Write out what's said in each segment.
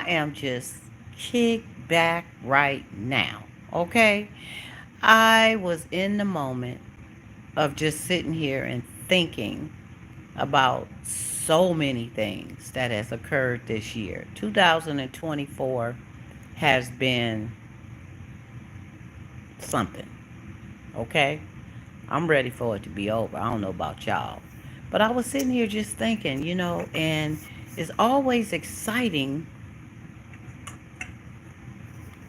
I am just kicked back right now. Okay? I was in the moment of just sitting here and thinking about so many things that has occurred this year. 2024 has been something. Okay? I'm ready for it to be over. I don't know about y'all. But I was sitting here just thinking, and it's always exciting.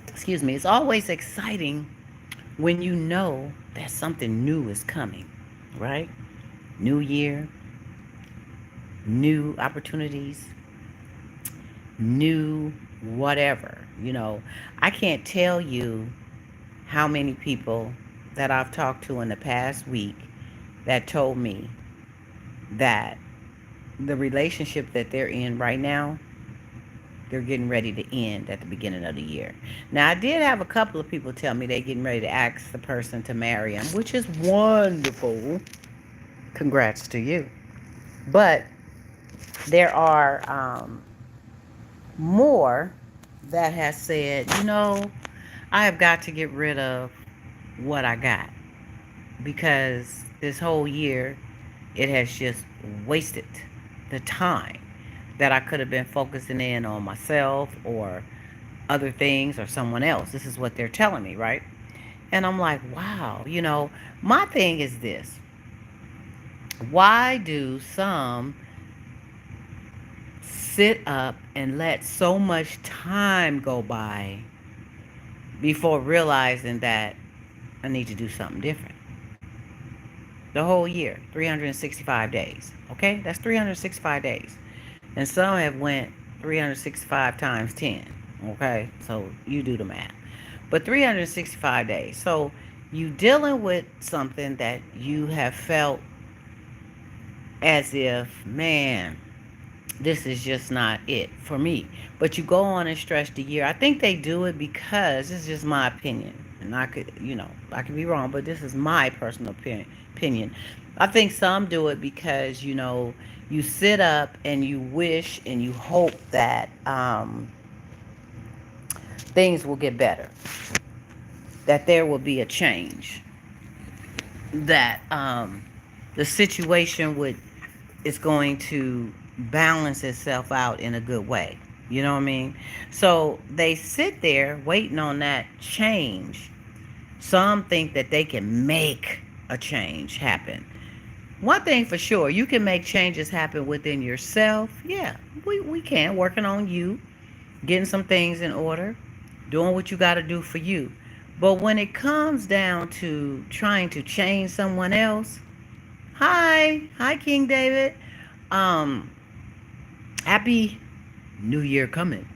Excuse me. It's always exciting when you know that something new is coming, right? New year, new opportunities, new whatever. I can't tell you how many people that I've talked to in the past week that told me that the relationship that they're in right now, they're getting ready to end at the beginning of the year. Now, I did have a couple of people tell me they're getting ready to ask the person to marry them, which is wonderful. Congrats to you. But there are more that has said, I have got to get rid of what I got because this whole year it has just wasted the time that I could have been focusing in on myself or other things or someone else. This is what they're telling me, right? And I'm like, wow, my thing is this. Why do some sit up and let so much time go by before realizing that I need to do something different? The whole year, 365 days. Okay? That's 365 days. And some have went 365 times 10. Okay? So you do the math. But 365 days. So you dealing with something that you have felt as if, man, this is just not it for me. But you go on and stretch the year. I think they do it because this is just my opinion. And I could be wrong, but this is my personal opinion. I think some do it because, you sit up and you wish and you hope that things will get better, that there will be a change, that the situation is going to balance itself out in a good way. You know what I mean? So they sit there waiting on that change. Some think that they can make a change happen. One thing for sure, you can make changes happen within yourself. Yeah, we can. Working on you, getting some things in order, doing what you got to do for you. But when it comes down to trying to change someone else, hi, King David. Um, Happy New Year coming.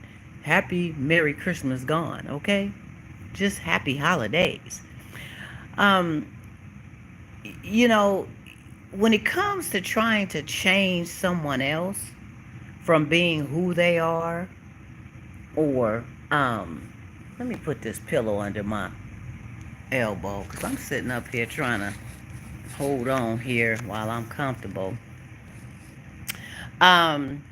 Happy Merry Christmas gone. Okay, just happy holidays. Um, you know, when it comes to trying to change someone else from being who they are, or let me put this pillow under my elbow because I'm sitting up here trying to hold on here while I'm comfortable. Um,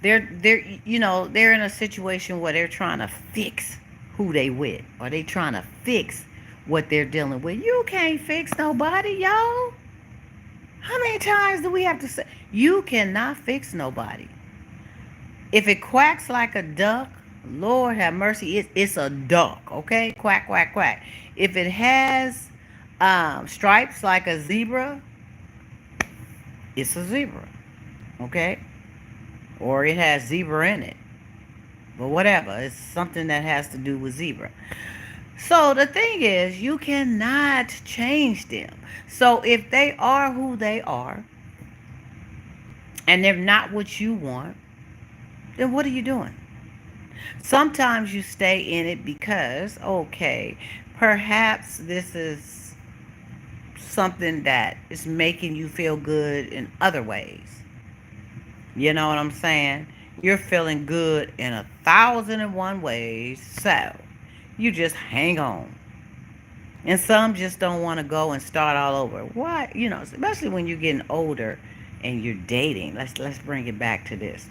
they're in a situation where they're trying to fix who they with, or they trying to fix what they're dealing with. You can't fix nobody, y'all. How many times do we have to say you cannot fix nobody? If it quacks like a duck, Lord have mercy, it's a duck, okay? Quack, quack, quack. If it has stripes like a zebra, it's a zebra, okay? Or it has zebra in it. But whatever, it's something that has to do with zebra. So the thing is, you cannot change them. So if they are who they are, and they're not what you want, then what are you doing? Sometimes you stay in it because, okay, perhaps this is something that is making you feel good in other ways. You know what I'm saying? You're feeling good in 1,001 ways, so you just hang on. And some just don't want to go and start all over. Why? Especially when you're getting older and you're dating. Let's bring it back to this.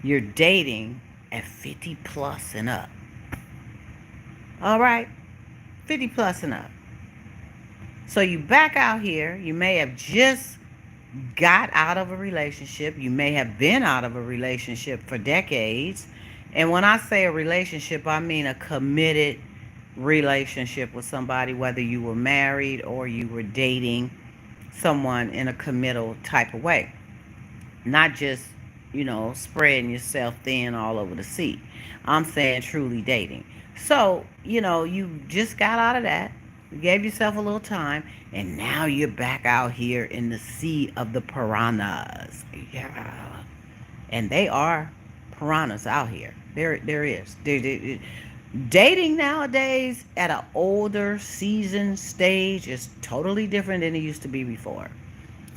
You're dating at 50 plus and up. All right, 50 plus and up. So you back out here, you may have just got out of a relationship, you may have been out of a relationship for decades. And when I say a relationship, I mean a committed relationship with somebody, whether you were married or you were dating someone in a committal type of way. Not just, spreading yourself thin all over the sea. I'm saying truly dating. So, you just got out of that. You gave yourself a little time, and now you're back out here in the sea of the piranhas. Yeah. And they are piranhas out here. There is. Dating nowadays at an older seasoned stage is totally different than it used to be before.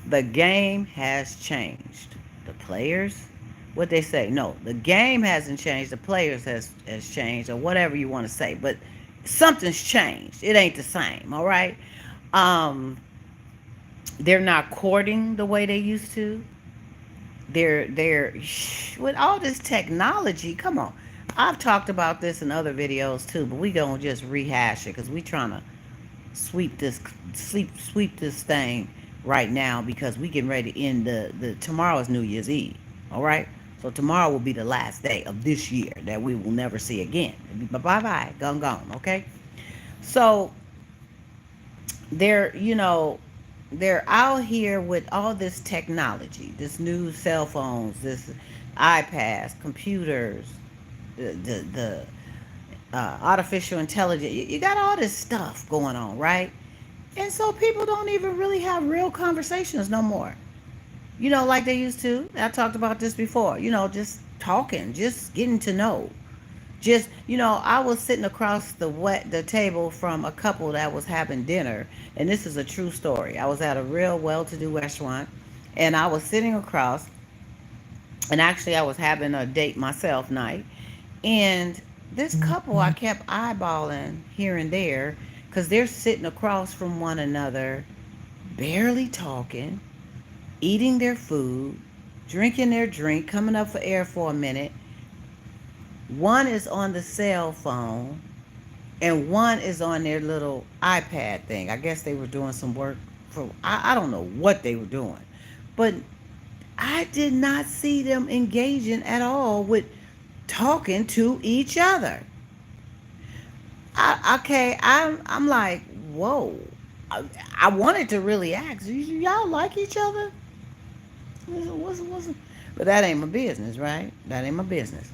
The game has changed. The players, what they say, no, the game hasn't changed. The players has changed, or whatever you want to say. But something's changed. It ain't the same. All right. Um, they're not courting the way they used to. They're with all this technology. Come on, I've talked about this in other videos too, but we gonna just rehash it because we trying to sweep this thing right now, because we getting ready to end the tomorrow is New Year's Eve. All right, so tomorrow will be the last day of this year that we will never see again. Bye, gone. Okay, so they're they're out here with all this technology, this new cell phones, this iPads, computers, the artificial intelligence. You got all this stuff going on, right? And so people don't even really have real conversations no more. Like they used to. I talked about this before. Just talking, just getting to know. Just, I was sitting across the table from a couple that was having dinner, and this is a true story. I was at a real well-to-do restaurant, and I was sitting across, and actually I was having a date myself night, and this couple I kept eyeballing here and there because they're sitting across from one another, barely talking, eating their food, drinking their drink, coming up for air for a minute. One is on the cell phone, and one is on their little iPad thing. I guess they were doing some work for, I don't know what they were doing. But I did not see them engaging at all with talking to each other. I'm like, whoa. I wanted to really ask, y'all like each other? But that ain't my business, right? That ain't my business.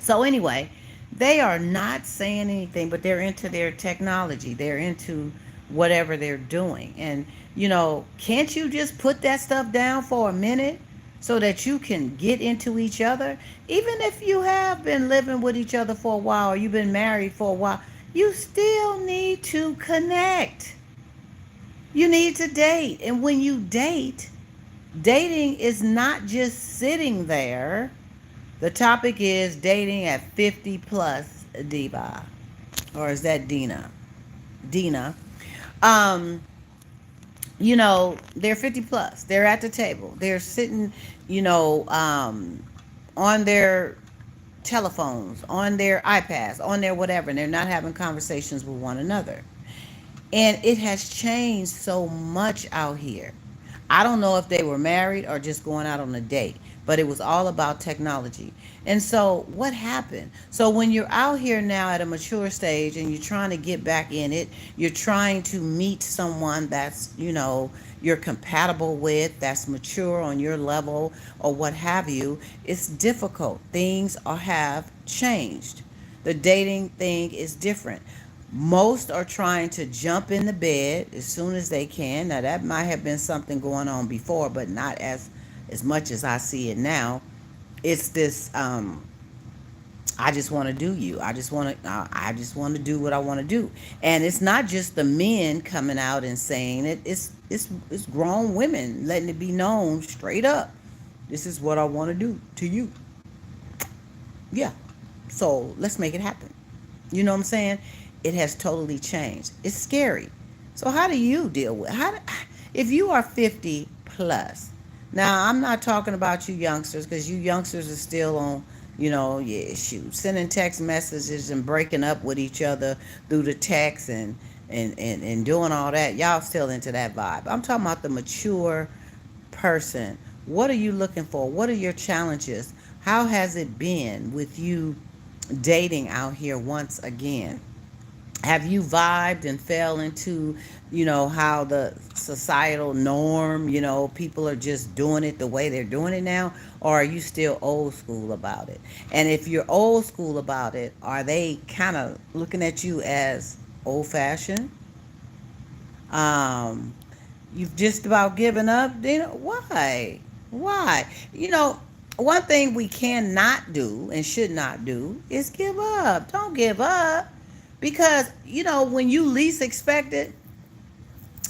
So anyway, they are not saying anything, but they're into their technology. They're into whatever they're doing. And, can't you just put that stuff down for a minute so that you can get into each other? Even if you have been living with each other for a while, or you've been married for a while, you still need to connect. You need to date. And when you date, dating is not just sitting there. The topic is dating at 50 plus, Diva. Or is that Dina? Dina. Um, they're 50 plus. They're at the table. They're sitting, on their telephones, on their iPads, on their whatever, and they're not having conversations with one another. And it has changed so much out here. I don't know if they were married or just going out on a date, but it was all about technology. And so what happened? So when you're out here now at a mature stage and you're trying to get back in it, you're trying to meet someone that's, you're compatible with, that's mature on your level or what have you, it's difficult. Things have changed. The dating thing is different. Most are trying to jump in the bed as soon as they can. Now that might have been something going on before, but not as much as I see it now. It's this I just want to do you. I just want to do what I want to do. And it's not just the men coming out and saying it. It's grown women letting it be known straight up. This is what I want to do to you. Yeah. So let's make it happen. You know what I'm saying? It has totally changed. It's scary. So how do you deal with if you are 50 plus? Now, I'm not talking about you youngsters, because you youngsters are still on Yeah, shoot, sending text messages and breaking up with each other through the text and doing all that. Y'all still into that vibe. I'm talking about the mature person. What are you looking for? What are your challenges? How has it been with you dating out here once again? Have you vibed and fell into, how the societal norm, people are just doing it the way they're doing it now? Or are you still old school about it? And if you're old school about it, are they kind of looking at you as old fashioned? Um, you've just about given up? Why? Why? One thing we cannot do and should not do is give up. Don't give up. Because, when you least expect it,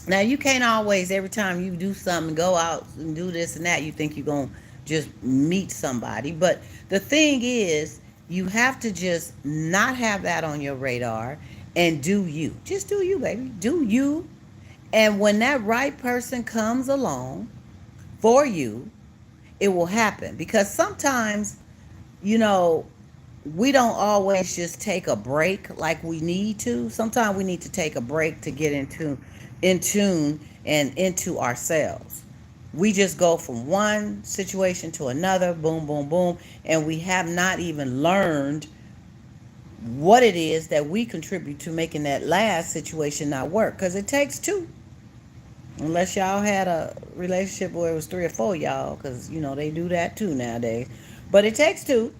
now you can't always, every time you do something, go out and do this and that, you think you're going to just meet somebody. But the thing is, you have to just not have that on your radar and do you. Just do you, baby. Do you. And when that right person comes along for you, it will happen. Because sometimes, you know, we don't always just take a break like we need to. Sometimes we need to take a break to get in tune and into ourselves. We just go from one situation to another, boom, boom, boom, and we have not even learned what it is that we contribute to making that last situation not work. Because it takes two. Unless y'all had a relationship where it was three or four y'all, because they do that too nowadays. But it takes two.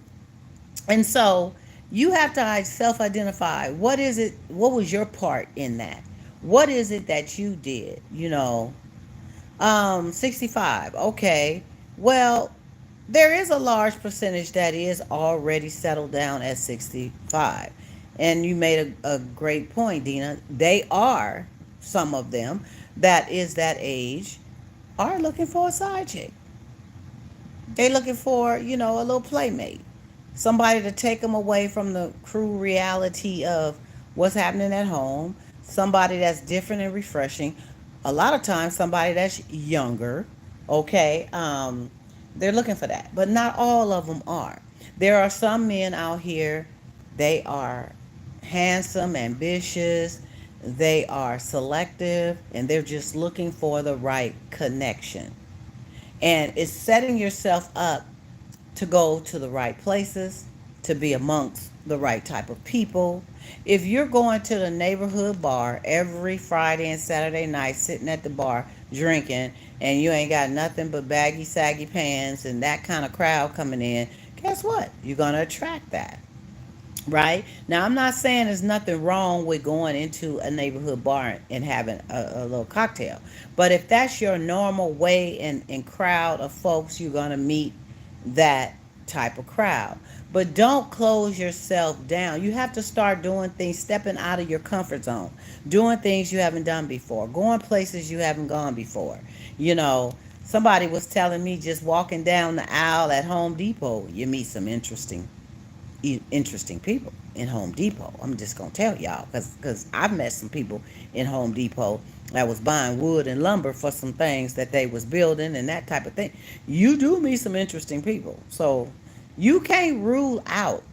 And so you have to self identify what was your part in that? What is it that you did? 65. Okay. Well, there is a large percentage that is already settled down at 65. And you made a great point, Dina. They are, some of them, that is that age, are looking for a side chick. They looking for, a little playmate. Somebody to take them away from the cruel reality of what's happening at home. Somebody that's different and refreshing. A lot of times, somebody that's younger. Okay, they're looking for that, but not all of them are. There are some men out here. They are handsome, ambitious. They are selective, and they're just looking for the right connection. And it's setting yourself up to go to the right places, to be amongst the right type of people. If you're going to the neighborhood bar every Friday and Saturday night, sitting at the bar drinking, and you ain't got nothing but baggy, saggy pants and that kind of crowd coming in, guess what? You're going to attract that. Right? Now, I'm not saying there's nothing wrong with going into a neighborhood bar and having a little cocktail. But if that's your normal way and crowd of folks, you're going to meet that type of crowd. But don't close yourself down. You have to start doing things, stepping out of your comfort zone, doing things you haven't done before, going places you haven't gone before. You know, somebody was telling me just walking down the aisle at Home Depot, you meet some interesting people in Home Depot. I'm just gonna tell y'all because I've met some people in Home Depot that was buying wood and lumber for some things that they was building and that type of thing. You do meet some interesting people, so you can't rule out.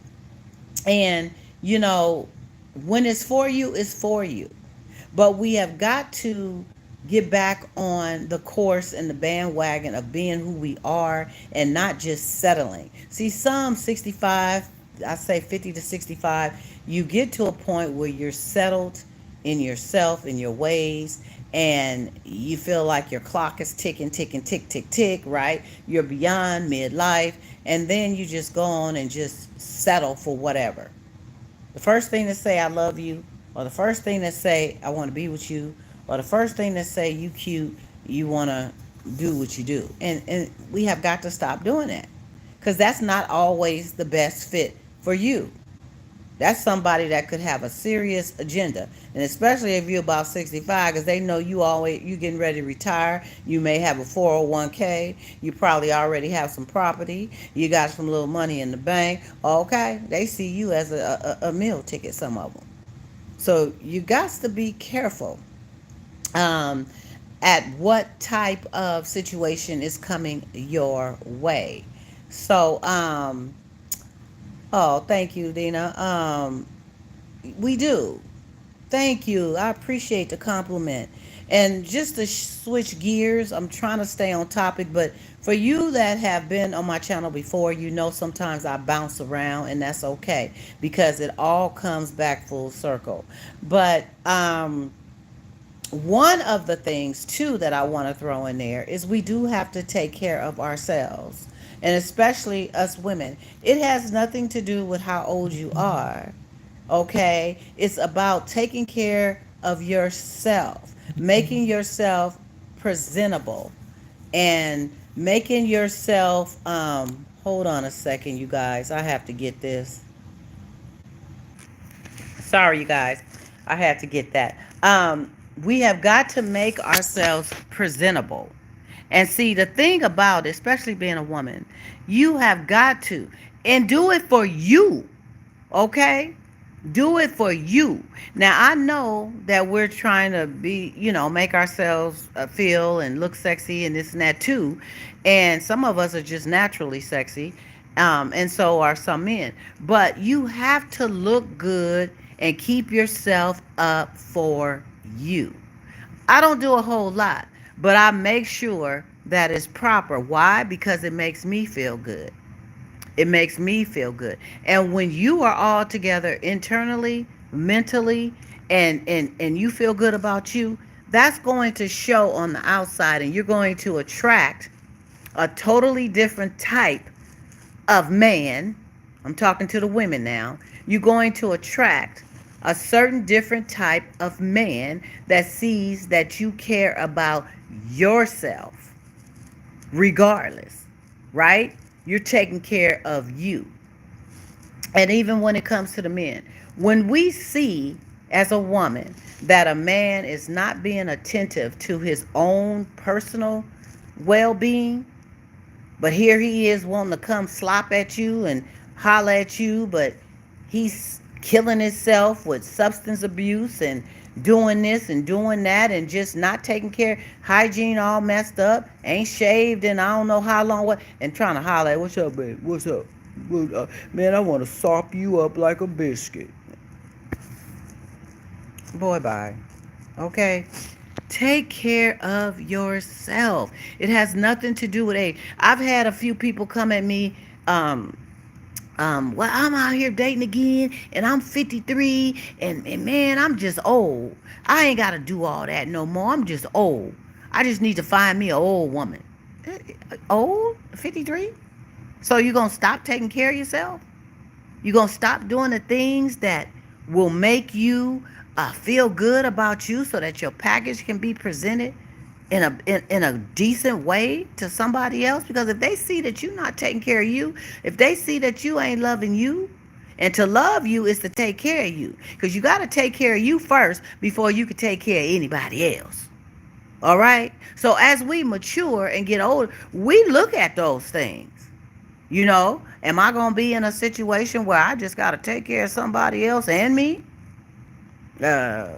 And when it's for you, it's for you. But we have got to get back on the course and the bandwagon of being who we are and not just settling. See, some 65, I say 50 to 65, you get to a point where you're settled in yourself, in your ways, and you feel like your clock is ticking, ticking, tick, tick, tick, right? You're beyond midlife, and then you just go on and just settle for whatever. The first thing to say I love you, or the first thing to say I want to be with you, or the first thing to say you cute, you want to do what you do. And we have got to stop doing that. Because that's not always the best fit for you. That's somebody that could have a serious agenda. And especially if you're about 65, because they know you getting ready to retire. You may have a 401k. You probably already have some property. You got some little money in the bank. Okay. They see you as a meal ticket, some of them. So you got to be careful um, at what type of situation is coming your way. So Oh, thank you, Dina. We do. Thank you. I appreciate the compliment. And just to switch gears, I'm trying to stay on topic, but for you that have been on my channel before, you know sometimes I bounce around, and that's okay because it all comes back full circle. But one of the things too that I want to throw in there is we do have to take care of ourselves, and especially us women. It has nothing to do with how old you are. Okay, it's about taking care of yourself, making yourself presentable, and making yourself hold on a second, you guys, I have to get this. Sorry, you guys. I had to get that. We have got to make ourselves presentable. And see, the thing about it, especially being a woman, you have got to, and do it for you. Okay? Do it for you. Now, I know that we're trying to be, make ourselves feel and look sexy and this and that too. And some of us are just naturally sexy. And so are some men. But you have to look good and keep yourself up for you. I don't do a whole lot, but I make sure that it's proper. Why? Because it makes me feel good. It makes me feel good. And when you are all together internally, mentally, and you feel good about you, that's going to show on the outside, and you're going to attract a totally different type of man. I'm talking to the women now. You're going to attract a certain different type of man that sees that you care about yourself regardless, right? You're taking care of you. And even when it comes to the men, when we see as a woman that a man is not being attentive to his own personal well being, but here he is wanting to come slop at you and holler at you, but he's killing himself with substance abuse and doing this and doing that and just not taking care, hygiene all messed up, ain't shaved in I don't know how long, what, and trying to holler at, what's up, babe? What's up? Man, I want to sop you up like a biscuit. Boy, bye. Okay? Take care of yourself. It has nothing to do with age. I've had a few people come at me, well, I'm out here dating again, and I'm 53, and man, I'm just old. I ain't got to do all that no more. I'm just old. I just need to find me an old woman. Old? 53? So you going to stop taking care of yourself? You going to stop doing the things that will make you feel good about you so that your package can be presented in a decent way to somebody else? Because if they see that you're not taking care of you, if they see that you ain't loving you, and to love you is to take care of you, because you got to take care of you first before you can take care of anybody else. All right, so as we mature and get older, we look at those things. Am I going to be in a situation where I just got to take care of somebody else and me? uh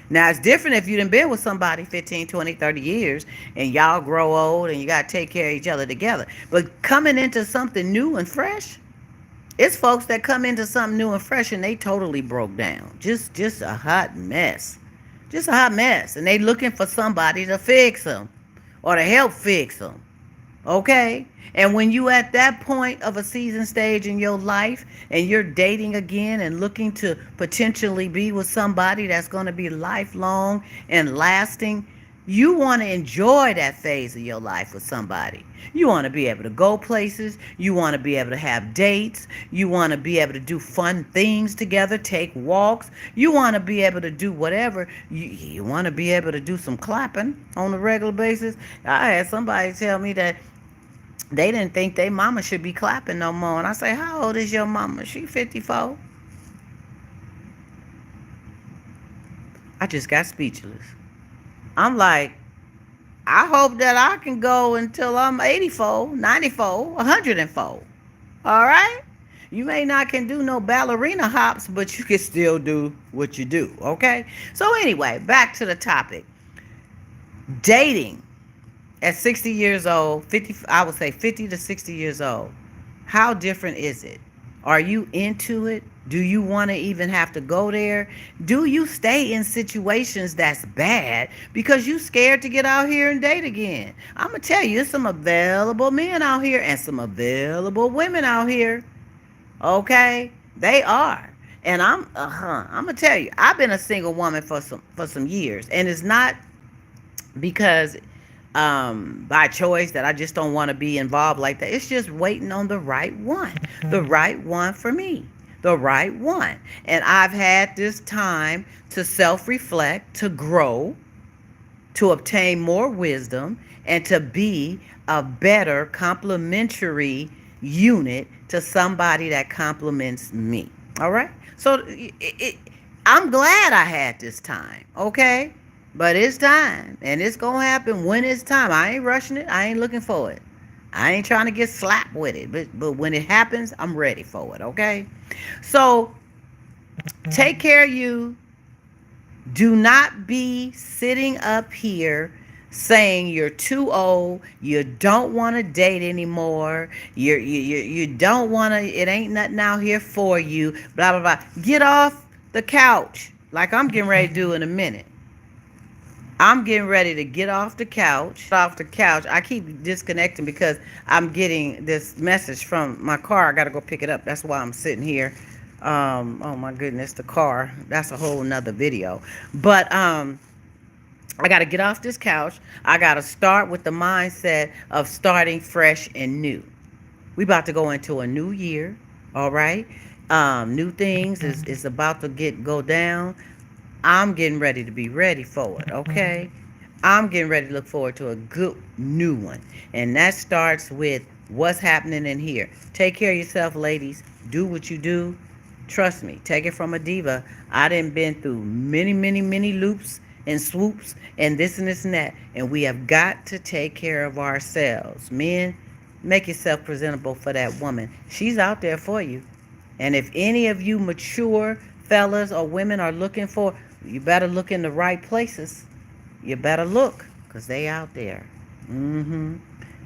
Now it's different if you done been with somebody 15, 20, 30 years and y'all grow old and you got to take care of each other together. But coming into something new and fresh, it's folks that come into something new and fresh and they totally broke down. Just a hot mess. Just a hot mess. And they looking for somebody to fix them or to help fix them. Okay? And when you at that point of a season stage in your life and you're dating again and looking to potentially be with somebody that's going to be lifelong and lasting, you want to enjoy that phase of your life with somebody. You want to be able to go places. You want to be able to have dates. You want to be able to do fun things together, take walks. You want to be able to do whatever. You want to be able to do some clapping on a regular basis. I had somebody tell me that they didn't think their mama should be clapping no more. And I say, how old is your mama? She 54. I just got speechless. I'm like, I hope that I can go until I'm 84, 94, 104. All right? You may not can do no ballerina hops, but you can still do what you do. Okay? So anyway, back to the topic. Dating at 60 years old, 50, I would say 50 to 60 years old. How different is it? Are you into it? Do you want to even have to go there? Do you stay in situations that's bad because you scared to get out here and date again? I'm going to tell you, there's some available men out here and some available women out here. Okay? They are. And I'm going to tell you, I've been a single woman for some years, and it's not because by choice that I just don't want to be involved like that. It's just waiting on the right one, the right one for me, the right one. And I've had this time to self reflect, to grow, to obtain more wisdom, and to be a better complementary unit to somebody that complements me. All right? So I'm glad I had this time, okay? But it's time, and it's going to happen when it's time. I ain't rushing it. I ain't looking for it. I ain't trying to get slapped with it. But when it happens, I'm ready for it, okay? So take care of you. Do not be sitting up here saying you're too old, you don't want to date anymore, you don't want to, it ain't nothing out here for you, blah, blah, blah. Get off the couch like I'm getting ready to do in a minute. I'm getting ready to get off the couch. Off the couch. I keep disconnecting because I'm getting this message from my car. I got to go pick it up. That's why I'm sitting here. Oh my goodness, the car. That's a whole nother video. But I got to get off this couch. I got to start with the mindset of starting fresh and new. We about to go into a new year. All right. New things is about to go down. I'm getting ready to be ready for it, okay? I'm getting ready to look forward to a good new one. And that starts with what's happening in here. Take care of yourself, ladies. Do what you do. Trust me, take it from a diva. I done been through many, many, many loops and swoops and this and that. And we have got to take care of ourselves. Men, make yourself presentable for that woman. She's out there for you. And if any of you mature fellas or women are looking for, you better look in the right places. You better look, because they out there.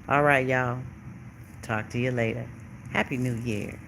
All right, y'all. Talk to you later. Happy New Year.